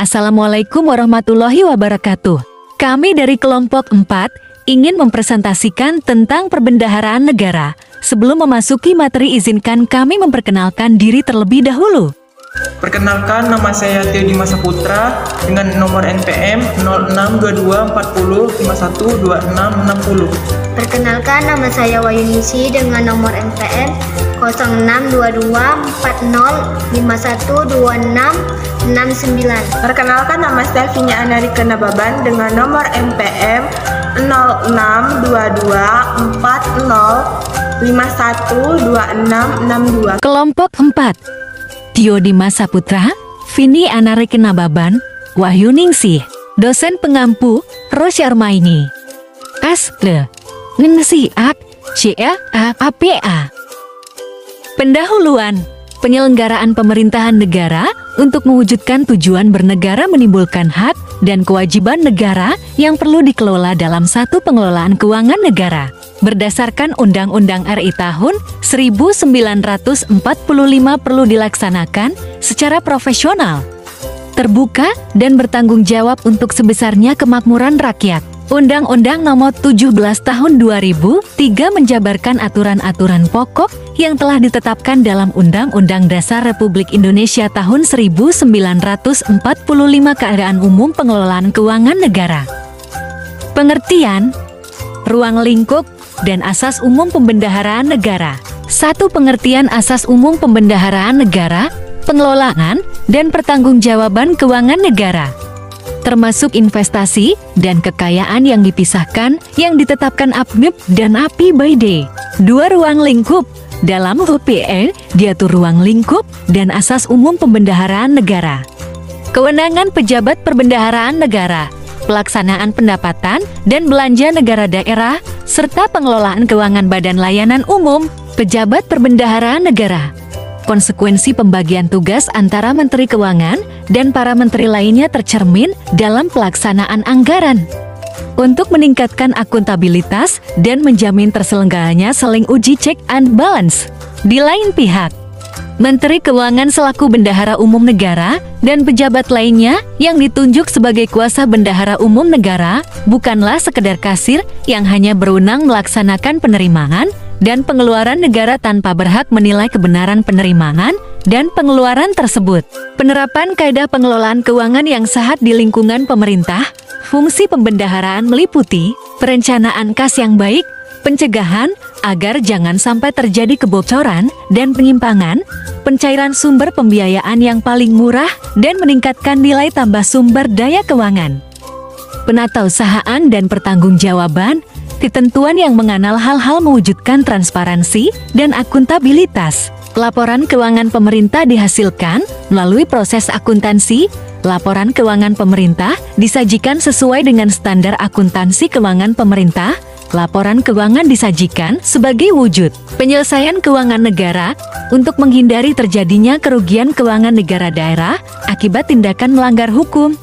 Assalamualaikum warahmatullahi wabarakatuh. Kami dari kelompok 4 ingin mempresentasikan tentang perbendaharaan negara. Sebelum memasuki materi, izinkan kami memperkenalkan diri terlebih dahulu. Perkenalkan, nama saya Tio Dimas Saputra dengan nomor NPM 062240512660. Perkenalkan, nama saya Wayunisi dengan nomor NPM 062240512669. Perkenalkan, nama saya Vinya Anarika Nababan dengan nomor NPM 062240512662. Kelompok 4, Tio Dimas Saputra, Vini Anarika Nababan, Wahyu Ningsih, dosen pengampu, Rosyarmaini. Asle, Ngensiak, CAAPA. Pendahuluan, penyelenggaraan pemerintahan negara untuk mewujudkan tujuan bernegara menimbulkan hak dan kewajiban negara yang perlu dikelola dalam satu pengelolaan keuangan negara. Berdasarkan Undang-Undang RI tahun 1945 perlu dilaksanakan secara profesional, terbuka, dan bertanggung jawab untuk sebesarnya kemakmuran rakyat. Undang-Undang Nomor 17 Tahun 2003 menjabarkan aturan-aturan pokok yang telah ditetapkan dalam Undang-Undang Dasar Republik Indonesia tahun 1945 keadaan umum pengelolaan keuangan negara. Pengertian, ruang lingkup, dan asas umum pembendaharaan negara. 1. Pengertian asas umum pembendaharaan negara, pengelolaan, dan pertanggungjawaban keuangan negara, termasuk investasi dan kekayaan yang dipisahkan yang ditetapkan APBIP dan APBD. 2. Ruang lingkup. Dalam HPE diatur ruang lingkup dan asas umum pembendaharaan negara. Kewenangan pejabat perbendaharaan negara, pelaksanaan pendapatan dan belanja negara daerah, serta pengelolaan keuangan badan layanan umum, pejabat perbendaharaan negara. Konsekuensi pembagian tugas antara Menteri Keuangan dan para menteri lainnya tercermin dalam pelaksanaan anggaran. Untuk meningkatkan akuntabilitas dan menjamin terselenggaranya saling uji check and balance. Di lain pihak, Menteri Keuangan selaku bendahara umum negara dan pejabat lainnya yang ditunjuk sebagai kuasa bendahara umum negara bukanlah sekedar kasir yang hanya berwenang melaksanakan penerimaan dan pengeluaran negara tanpa berhak menilai kebenaran penerimaan dan pengeluaran tersebut. Penerapan kaidah pengelolaan keuangan yang sehat di lingkungan pemerintah. Fungsi pembendaharaan meliputi perencanaan kas yang baik, pencegahan agar jangan sampai terjadi kebocoran dan penyimpangan, pencairan sumber pembiayaan yang paling murah, dan meningkatkan nilai tambah sumber daya keuangan. Penatausahaan dan pertanggungjawaban, ketentuan yang mengenal hal-hal mewujudkan transparansi dan akuntabilitas. Laporan keuangan pemerintah dihasilkan melalui proses akuntansi. Laporan keuangan pemerintah disajikan sesuai dengan standar akuntansi keuangan pemerintah. Laporan keuangan disajikan sebagai wujud penyelesaian keuangan negara untuk menghindari terjadinya kerugian keuangan negara daerah akibat tindakan melanggar hukum.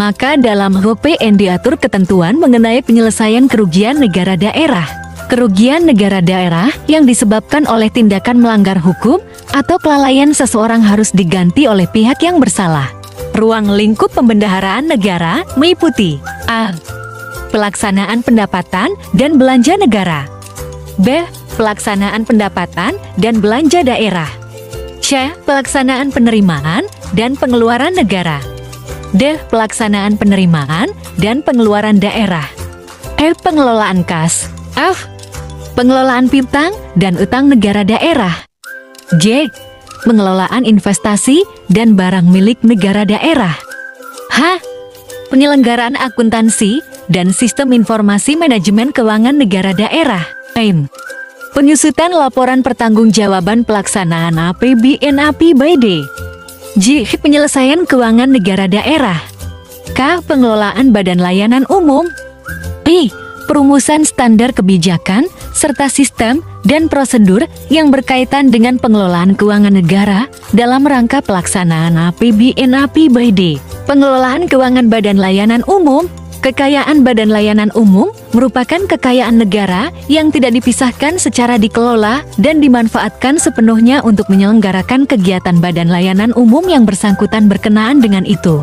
Maka dalam HPN diatur ketentuan mengenai penyelesaian kerugian negara daerah. Kerugian negara daerah yang disebabkan oleh tindakan melanggar hukum atau kelalaian seseorang harus diganti oleh pihak yang bersalah. Ruang lingkup pembendaharaan negara meliputi A. Pelaksanaan pendapatan dan belanja negara. B. Pelaksanaan pendapatan dan belanja daerah. C. Pelaksanaan penerimaan dan pengeluaran negara. D. Pelaksanaan penerimaan dan pengeluaran daerah. E. Pengelolaan kas. F. Pengelolaan piutang dan utang negara daerah. J. Pengelolaan investasi dan barang milik negara daerah. H. Penyelenggaraan akuntansi dan sistem informasi manajemen keuangan negara daerah. M. Penyusutan laporan pertanggungjawaban pelaksanaan APBN APBD. J. Penyelesaian keuangan negara daerah. K. Pengelolaan badan layanan umum. I. Perumusan standar kebijakan serta sistem dan prosedur yang berkaitan dengan pengelolaan keuangan negara dalam rangka pelaksanaan APBN APBD. Pengelolaan keuangan badan layanan umum. Kekayaan badan layanan umum merupakan kekayaan negara yang tidak dipisahkan secara dikelola dan dimanfaatkan sepenuhnya untuk menyelenggarakan kegiatan badan layanan umum yang bersangkutan berkenaan dengan itu.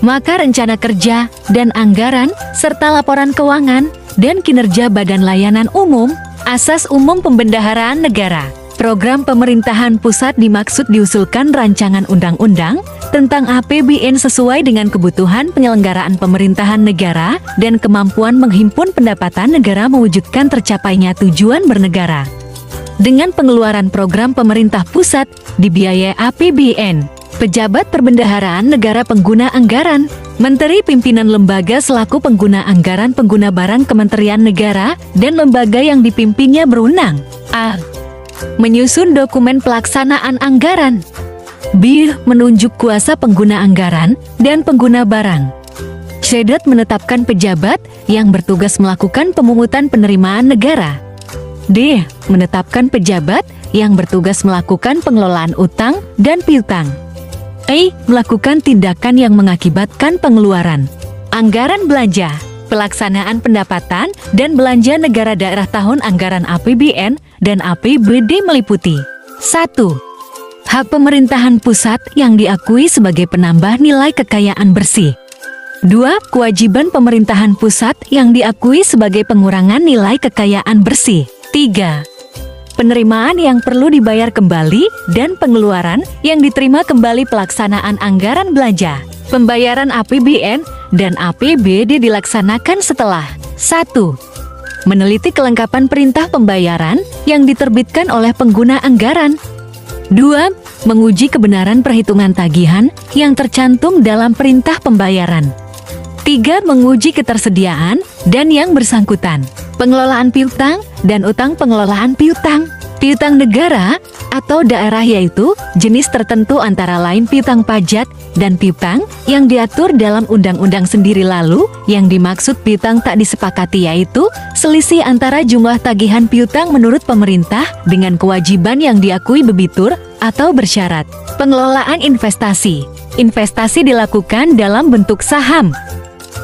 maka rencana kerja dan anggaran serta laporan keuangan dan kinerja Badan Layanan Umum, Asas Umum Pembendaharaan Negara. Program pemerintahan pusat dimaksud diusulkan rancangan undang-undang tentang APBN sesuai dengan kebutuhan penyelenggaraan pemerintahan negara dan kemampuan menghimpun pendapatan negara mewujudkan tercapainya tujuan bernegara. Dengan pengeluaran program pemerintah pusat dibiayai APBN, pejabat perbendaharaan negara pengguna anggaran, menteri pimpinan lembaga selaku pengguna anggaran pengguna barang Kementerian Negara dan lembaga yang dipimpinnya berwenang. A. Menyusun dokumen pelaksanaan anggaran. B. Menunjuk kuasa pengguna anggaran dan pengguna barang. C. Menetapkan pejabat yang bertugas melakukan pemungutan penerimaan negara. D. Menetapkan pejabat yang bertugas melakukan pengelolaan utang dan piutang. E. Melakukan tindakan yang mengakibatkan pengeluaran anggaran belanja, pelaksanaan pendapatan dan belanja negara daerah tahun anggaran APBN dan APBD meliputi 1. Hak pemerintahan pusat yang diakui sebagai penambah nilai kekayaan bersih. 2. Kewajiban pemerintahan pusat yang diakui sebagai pengurangan nilai kekayaan bersih. 3. Penerimaan yang perlu dibayar kembali dan pengeluaran yang diterima kembali pelaksanaan anggaran belanja. Pembayaran APBN dan APBD dilaksanakan setelah 1. Meneliti kelengkapan perintah pembayaran yang diterbitkan oleh pengguna anggaran. 2. Menguji kebenaran perhitungan tagihan yang tercantum dalam perintah pembayaran. 3. Menguji ketersediaan dan yang bersangkutan. Pengelolaan piutang dan utang pengelolaan piutang. Piutang negara atau daerah yaitu jenis tertentu antara lain piutang pajak dan piutang yang diatur dalam undang-undang sendiri. Lalu, yang dimaksud piutang tak disepakati yaitu selisih antara jumlah tagihan piutang menurut pemerintah dengan kewajiban yang diakui debitur atau bersyarat. Pengelolaan investasi. Investasi dilakukan dalam bentuk saham,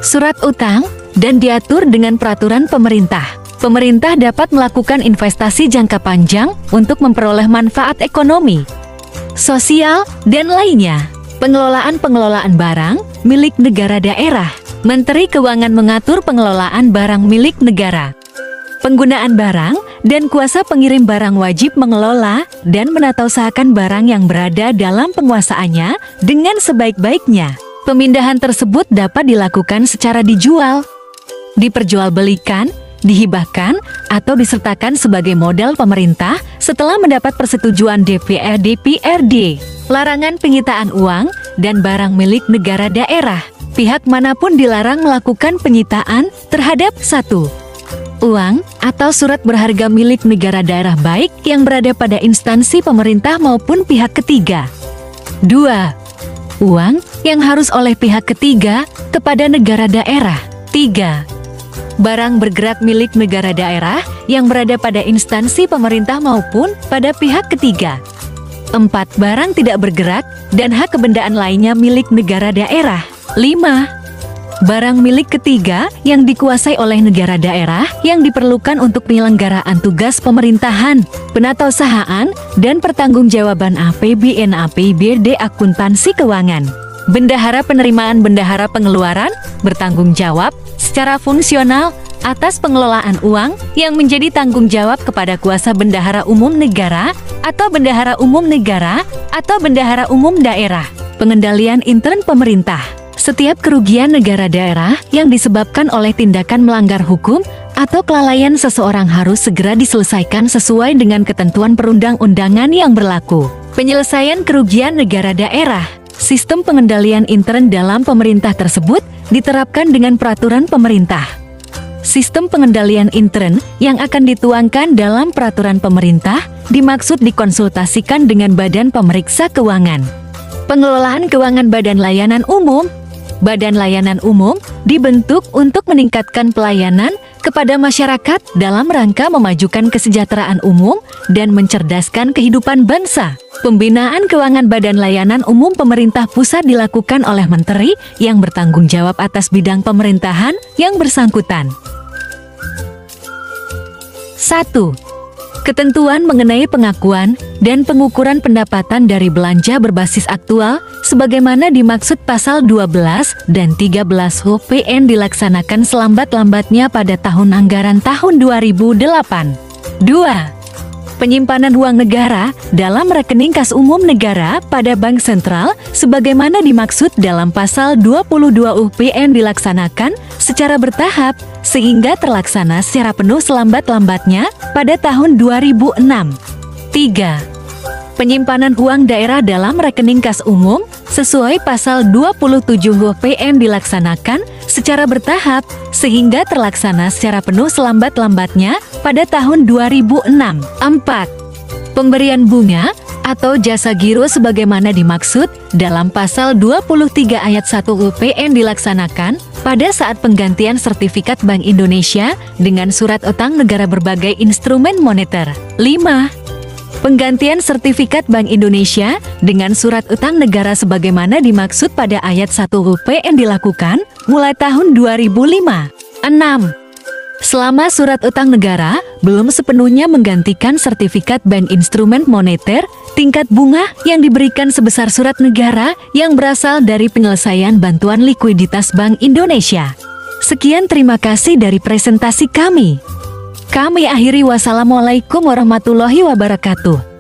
surat utang, dan diatur dengan peraturan pemerintah. Pemerintah dapat melakukan investasi jangka panjang untuk memperoleh manfaat ekonomi, sosial, dan lainnya. Pengelolaan barang milik negara daerah. Menteri Keuangan mengatur pengelolaan barang milik negara. Penggunaan barang dan kuasa pengirim barang wajib mengelola dan menatausahakan barang yang berada dalam penguasaannya dengan sebaik-baiknya. Pemindahan tersebut dapat dilakukan secara dijual, diperjualbelikan, dihibahkan, atau disertakan sebagai modal pemerintah setelah mendapat persetujuan DPR/DPRD. Larangan penyitaan uang dan barang milik negara daerah. Pihak manapun dilarang melakukan penyitaan terhadap 1. Uang atau surat berharga milik negara daerah baik yang berada pada instansi pemerintah maupun pihak ketiga. 2. Uang yang harus oleh pihak ketiga kepada negara daerah. 3. Barang bergerak milik negara daerah yang berada pada instansi pemerintah maupun pada pihak ketiga. 4. Barang tidak bergerak dan hak kebendaan lainnya milik negara daerah. 5. Barang milik ketiga yang dikuasai oleh negara daerah yang diperlukan untuk penyelenggaraan tugas pemerintahan, penatausahaan, dan pertanggungjawaban APBN APBD akuntansi keuangan. Bendahara penerimaan bendahara pengeluaran bertanggung jawab secara fungsional atas pengelolaan uang yang menjadi tanggung jawab kepada kuasa bendahara umum negara atau bendahara umum negara atau bendahara umum daerah. Pengendalian intern pemerintah. Setiap kerugian negara daerah yang disebabkan oleh tindakan melanggar hukum atau kelalaian seseorang harus segera diselesaikan sesuai dengan ketentuan perundang-undangan yang berlaku. Penyelesaian kerugian negara daerah. Sistem pengendalian intern dalam pemerintah tersebut diterapkan dengan peraturan pemerintah. Sistem pengendalian intern yang akan dituangkan dalam peraturan pemerintah dimaksud dikonsultasikan dengan Badan Pemeriksa Keuangan. Pengelolaan keuangan Badan Layanan Umum. Badan Layanan Umum dibentuk untuk meningkatkan pelayanan kepada masyarakat dalam rangka memajukan kesejahteraan umum dan mencerdaskan kehidupan bangsa. Pembinaan keuangan Badan Layanan Umum pemerintah pusat dilakukan oleh menteri yang bertanggung jawab atas bidang pemerintahan yang bersangkutan. 1. Ketentuan mengenai pengakuan dan pengukuran pendapatan dari belanja berbasis aktual sebagaimana dimaksud pasal 12 dan 13 HUPN dilaksanakan selambat-lambatnya pada tahun anggaran tahun 2008. 2. Penyimpanan uang negara dalam rekening kas umum negara pada Bank Sentral sebagaimana dimaksud dalam pasal 22 UPN dilaksanakan secara bertahap sehingga terlaksana secara penuh selambat-lambatnya pada tahun 2006. 3. Penyimpanan uang daerah dalam rekening kas umum sesuai pasal 27 UPN dilaksanakan secara bertahap sehingga terlaksana secara penuh selambat-lambatnya pada tahun 2006. 4. Pemberian bunga atau jasa giro sebagaimana dimaksud dalam pasal 23 ayat 1 UPN dilaksanakan pada saat penggantian sertifikat Bank Indonesia dengan surat utang negara berbagai instrumen moneter. 5. Penggantian sertifikat Bank Indonesia dengan surat utang negara sebagaimana dimaksud pada ayat 1 UPN dilakukan mulai tahun 2005. 6. Selama surat utang negara belum sepenuhnya menggantikan sertifikat bank instrumen moneter, tingkat bunga yang diberikan sebesar surat negara yang berasal dari penyelesaian bantuan likuiditas Bank Indonesia. Sekian, terima kasih dari presentasi kami. Kami akhiri, wassalamualaikum warahmatullahi wabarakatuh.